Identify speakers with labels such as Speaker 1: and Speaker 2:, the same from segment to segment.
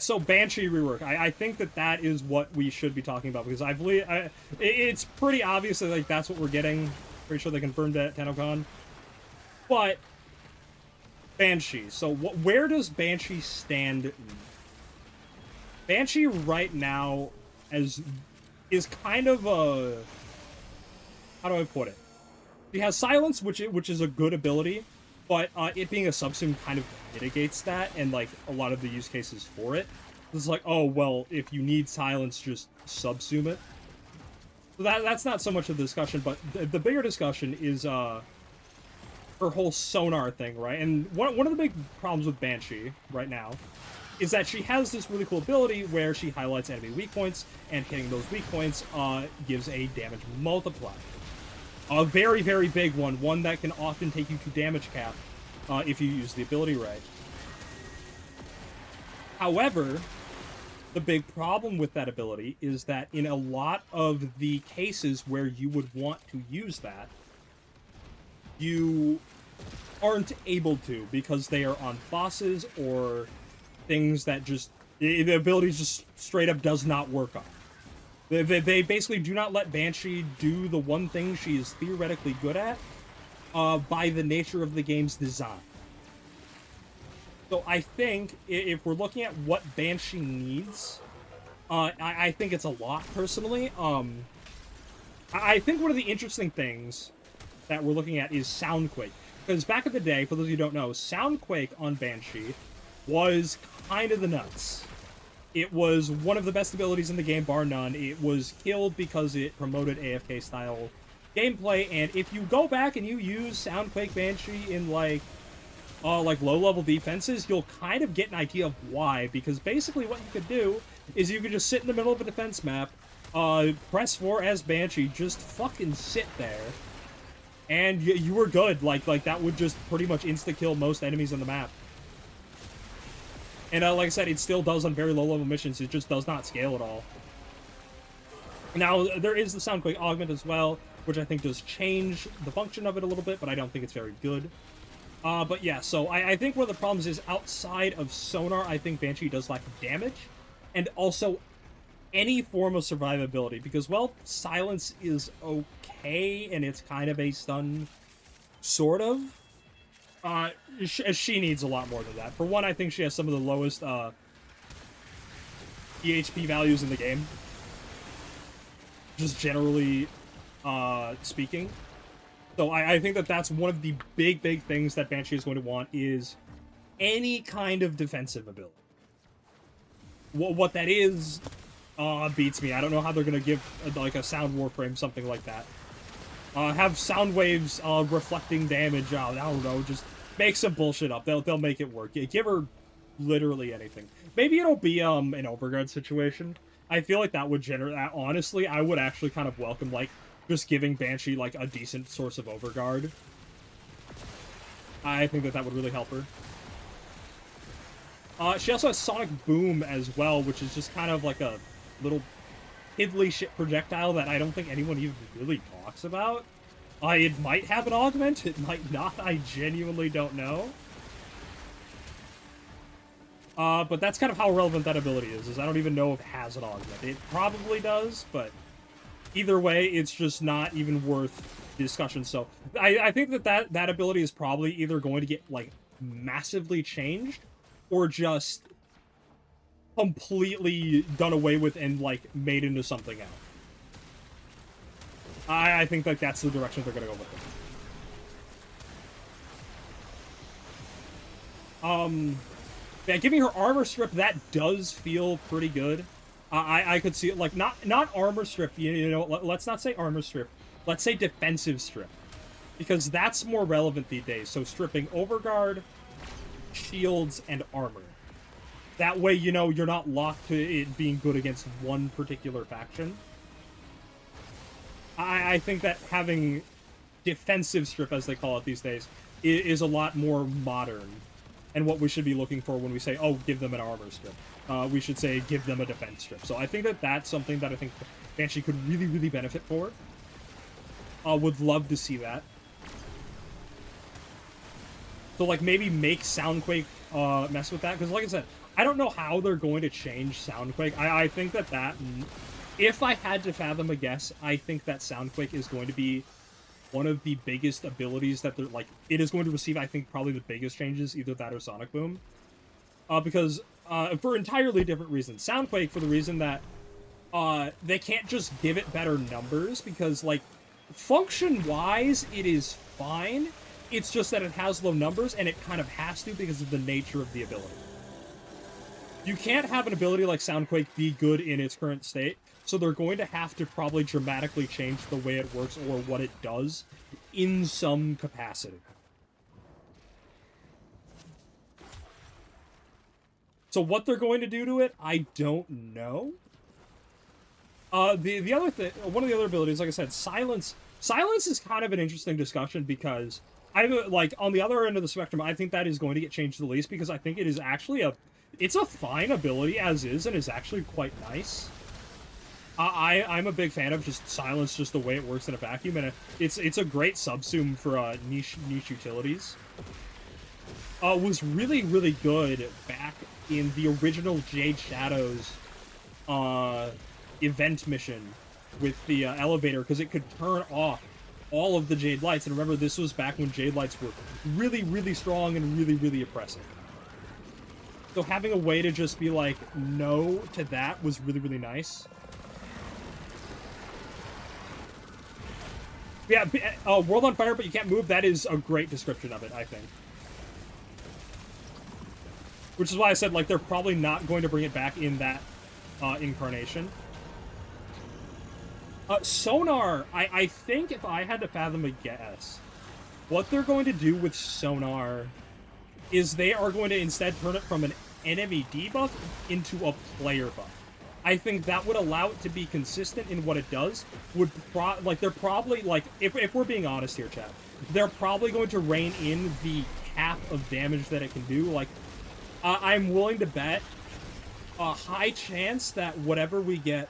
Speaker 1: So Banshee rework, I think that that is what we should be talking about because it's pretty obvious that like that's what we're getting. Pretty sure they confirmed that at TennoCon. But Banshee. So where does Banshee stand? Banshee right now as is kind of a, how do I put it? She has silence, which is a good ability, but it being a subsume kind of mitigates that and like a lot of the use cases for it. It's like, oh well, if you need silence, just subsume it. So that's not so much of the discussion, but the bigger discussion is her whole sonar thing, right? And one of the big problems with Banshee right now is that she has this really cool ability where she highlights enemy weak points, and hitting those weak points gives a damage multiplier. A very, very big one that can often take you to damage cap if you use the ability right. However, the big problem with that ability is that in a lot of the cases where you would want to use that, you aren't able to because they are on bosses or things that just the ability just straight up does not work on. They basically do not let Banshee do the one thing she is theoretically good at by the nature of the game's design. So I think if we're looking at what Banshee needs, I think it's a lot personally. I think one of the interesting things that we're looking at is Soundquake. Because back in the day, for those of you who don't know, Soundquake on Banshee was kind of the nuts. It was one of the best abilities in the game, bar none. It was killed because it promoted AFK-style gameplay, and if you go back and you use Soundquake Banshee in, like low-level defenses, you'll kind of get an idea of why, because basically what you could do is you could just sit in the middle of a defense map, press 4 as Banshee, just fucking sit there, and you were good. Like that would just pretty much insta-kill most enemies on the map. And like I said, it still does on very low-level missions. It just does not scale at all. Now, there is the Soundquake Augment as well, which I think does change the function of it a little bit, but I don't think it's very good. But yeah, so I think one of the problems is outside of Sonar, I think Banshee does lack damage, and also any form of survivability, because, well, Silence is okay, and it's kind of a stun, sort of. She needs a lot more than that. For one, I think she has some of the lowest EHP values in the game, just generally speaking. So I think that that's one of the big things that Banshee is going to want is any kind of defensive ability. What that is beats me. I don't know how they're going to give like a sound Warframe, something like that. Have sound waves reflecting damage. I don't know, just make some bullshit up. They'll make it work. Give her literally anything. Maybe it'll be an overguard situation. I feel like that would generate. Honestly, I would actually kind of welcome like just giving Banshee like a decent source of overguard. I think that would really help her. She also has Sonic Boom as well, which is just kind of like a little piddly shit projectile that I don't think anyone even really talks about. It might have an augment, it might not, I genuinely don't know. But that's kind of how relevant that ability is I don't even know if it has an augment. It probably does, but either way, it's just not even worth discussion. So I think that ability is probably either going to get, like, massively changed, or just completely done away with and, like, made into something else. I think like that's the direction they're gonna go with it. Yeah, giving her armor strip, that does feel pretty good. I could see it, like, not armor strip, you know, let's not say armor strip, let's say defensive strip, because that's more relevant these days. So stripping overguard, shields, and armor. That way, you know, you're not locked to it being good against one particular faction. I think that having defensive strip, as they call it these days, is a lot more modern, and what we should be looking for when we say, oh, give them an armor strip. We should say, give them a defense strip. So I think that that's something that I think Banshee could really benefit for. Would love to see that. So, like, maybe make Soundquake mess with that, because like I said, I don't know how they're going to change Soundquake. I think that if I had to fathom a guess, I think that Soundquake is going to be one of the biggest abilities that they're, like, it is going to receive, I think, probably the biggest changes, either that or Sonic Boom. Because, for entirely different reasons. Soundquake, for the reason that, they can't just give it better numbers, because, like, function-wise, it is fine. It's just that it has low numbers, and it kind of has to because of the nature of the ability. You can't have an ability like Soundquake be good in its current state, so they're going to have to probably dramatically change the way it works or what it does in some capacity. So what they're going to do to it, I don't know. The other thing, one of the other abilities, like I said, Silence. Silence is kind of an interesting discussion because like, on the other end of the spectrum, I think that is going to get changed the least because I think it is actually it's a fine ability as is and is actually quite nice. I'm a big fan of just Silence, just the way it works in a vacuum, and it's a great subsume for niche utilities. Was really, really good back in the original Jade Shadows event mission with the elevator, because it could turn off all of the Jade Lights. And remember, this was back when Jade Lights were really, really strong and really, really oppressive. So having a way to just be like, no to that was really, really nice. Yeah, World on Fire, but you can't move. That is a great description of it, I think. Which is why I said, like, they're probably not going to bring it back in that incarnation. Sonar, I think if I had to fathom a guess, what they're going to do with Sonar is they are going to instead turn it from an enemy debuff into a player buff. I think that would allow it to be consistent in what it does. They're probably, like, if we're being honest here, chat, they're probably going to rein in the cap of damage that it can do. Like, I'm willing to bet a high chance that whatever we get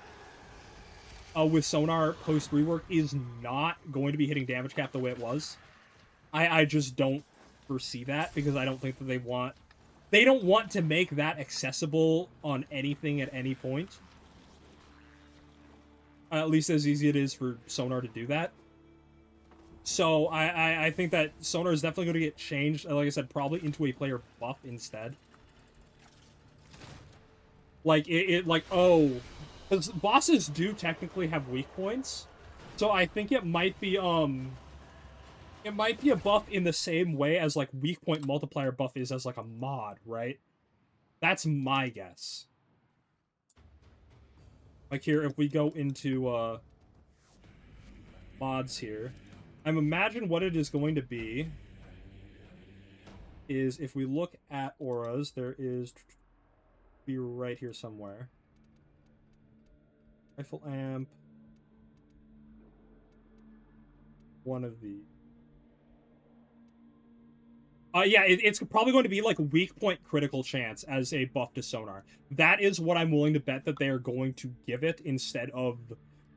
Speaker 1: with Sonar post-rework is not going to be hitting damage cap the way it was. I just don't foresee that, because I don't think that they don't want to make that accessible on anything at any point. At least as easy it is for Sonar to do that. So I think that Sonar is definitely going to get changed, like I said, probably into a player buff instead. Like, because bosses do technically have weak points, so I think it might be a buff in the same way as, like, weak point multiplier buff is as, like, a mod, right? That's my guess. Like, here, if we go into mods here, I'm imagine what it is going to be is, if we look at auras, there is be right here somewhere. Rifle amp. One of the. Yeah, it's probably going to be like weak point critical chance as a buff to Sonar. That is what I'm willing to bet that they are going to give it instead of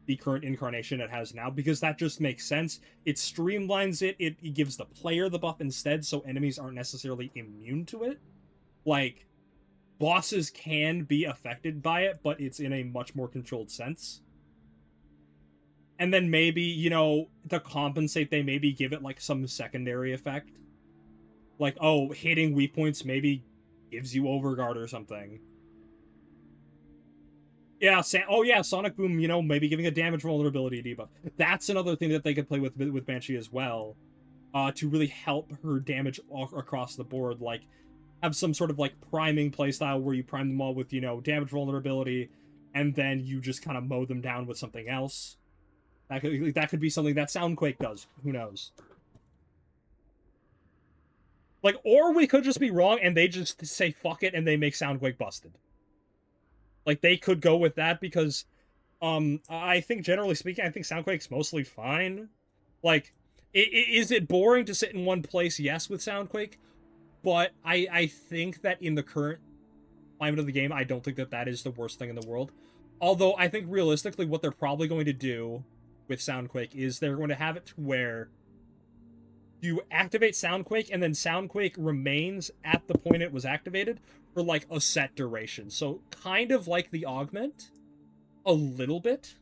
Speaker 1: the current incarnation it has now, because that just makes sense. It streamlines it. It gives the player the buff instead, so enemies aren't necessarily immune to it. Like, bosses can be affected by it, but it's in a much more controlled sense. And then maybe, you know, to compensate, they maybe give it, like, some secondary effect. Like, oh, hitting weak points maybe gives you Overguard or something. Yeah, Sonic Boom, you know, maybe giving a damage vulnerability debuff. That's another thing that they could play with Banshee as well, to really help her damage across the board. Like, have some sort of, like, priming playstyle where you prime them all with, you know, damage vulnerability, and then you just kind of mow them down with something else. That could be something that Soundquake does. Who knows? Like, or we could just be wrong and they just say fuck it and they make Soundquake busted. Like, they could go with that because, I think, generally speaking, I think Soundquake's mostly fine. Like, is it boring to sit in one place? Yes, with Soundquake. But I think that in the current climate of the game, I don't think that that is the worst thing in the world. Although, I think realistically what they're probably going to do with Soundquake is they're going to have it to where You activate Soundquake, and then Soundquake remains at the point it was activated for like a set duration. So kind of like the augment, a little bit.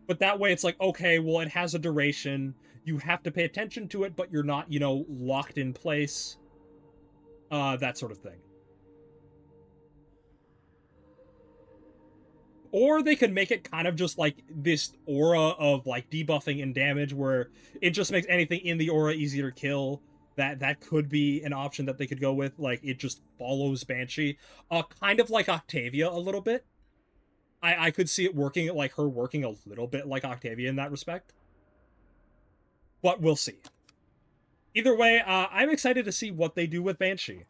Speaker 1: But that way it's like, okay, well, it has a duration. You have to pay attention to it, but you're not, locked in place. That sort of thing. Or they could make it kind of just like this aura of like debuffing and damage where it just makes anything in the aura easier to kill. That could be an option that they could go with. Like it just follows Banshee. Kind of like Octavia a little bit. I could see it working, like her working a little bit like Octavia in that respect. But we'll see. Either way, I'm excited to see what they do with Banshee.